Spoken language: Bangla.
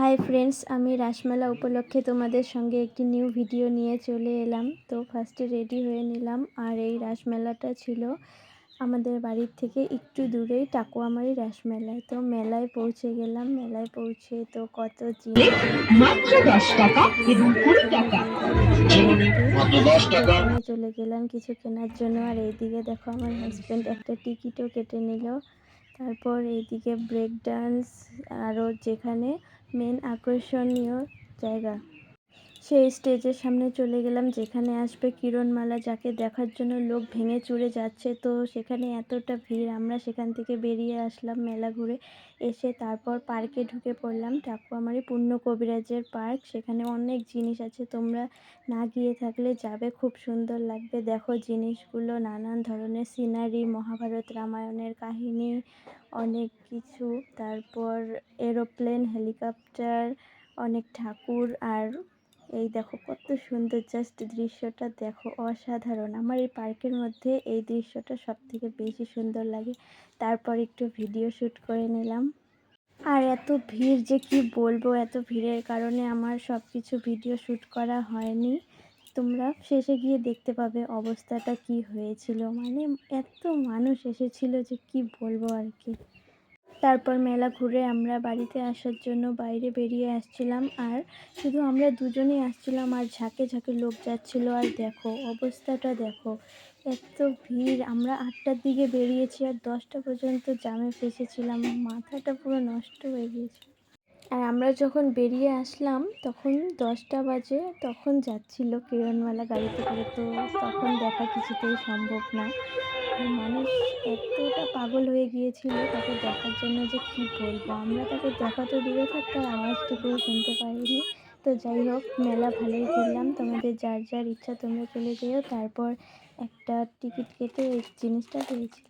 হাই ফ্রেন্ডস, আমি রাসমেলা উপলক্ষে তোমাদের সঙ্গে একটি নিউ ভিডিও নিয়ে চলে এলাম। তো ফার্স্টে রেডি হয়ে নিলাম। আর এই রাসমেলাটা ছিল আমাদের বাড়ির থেকে একটু দূরেই, টাকুয়ামারি রাসমেলায়। তো মেলায় পৌঁছে গেলাম। মেলায় পৌঁছে তো কত জিনিস মাত্র 10 টাকা এবং 20 টাকা। দোকানে চলে গেলাম কিছু কেনার জন্য। আর এইদিকে দেখো আমার হাজব্যান্ড একটা টিকিটও কেটে নিল। তারপর এইদিকে ব্রেক ডান্স, আরও যেখানে মেন আকর্ষণীয় জায়গা, সেই স্টেজের সামনে চলে গেলাম যেখানে আসবে কিরণমালা, যাকে দেখার জন্য লোক ভেঙে চুরে যাচ্ছে। তো সেখানে এতটা ভিড়, আমরা সেখান থেকে বেরিয়ে আসলাম মেলা ঘুরে এসে। তারপর পার্কে ঢুকে পড়লাম, টাকুয়ামারি পূর্ণ কবিরাজের পার্ক। সেখানে অনেক জিনিস আছে, তোমরা না গিয়ে থাকলে যাবে, খুব সুন্দর লাগবে। দেখো জিনিসগুলো, নানান ধরনের সিনারি, মহাভারত রামায়ণের কাহিনী, অনেক কিছু। তারপর এরোপ্লেন, হেলিকপ্টার, অনেক ঠাকুর। আর এই দেখো কত সুন্দর, জাস্ট দৃশ্যটা দেখো, অসাধারণ। আমার এই পার্কের মধ্যে এই দৃশ্যটা সব থেকে বেশি সুন্দর লাগে। তারপর একটু ভিডিও শ্যুট করে নিলাম। আর এত ভিড় যে কি বলবো, এত ভিড়ের কারণে আমার সব কিছু ভিডিও শ্যুট করা হয়নি। তোমরা শেষে গিয়ে দেখতে পাবে অবস্থাটা কি হয়েছিল। মানে এত মানুষ এসেছিল যে কি বলবো আর কি। তারপর মেলা ঘুরে আমরা বাড়িতে আসার জন্য বাইরে বেরিয়ে আসছিলাম। আর শুধু আমরা দুজনেই আসছিলাম, আর ঝাঁকে ঝাঁকে লোক যাচ্ছিল। আর দেখো অবস্থাটা দেখো, এত ভিড়। আমরা 8টার দিকে বেরিয়েছি আর 10টা পর্যন্ত জ্যামে ফেসেছিলাম, মাথাটা পুরো নষ্ট হয়ে গিয়েছিল। আর আমরা যখন বেরিয়ে আসলাম তখন 10টা বাজে, তখন যাচ্ছিল কিরণমালা গাড়িতে করে। তো তখন দেখা কিছুতেই সম্ভব না। আর মানুষ এতটা পাগল হয়ে গিয়েছিল তাকে দেখার জন্য যে কি বলবো। আমরা তাকে দেখা তো দূরে থাক, তার আওয়াজটুকুও শুনতে পারিনি। তো যাই হোক, মেলা ভালোই ঘুরলাম। তোমাদের যার যার ইচ্ছা তোমরা চলে যেও। তারপর একটা টিকিট কেটে এই জিনিসটা পেয়েছিলাম।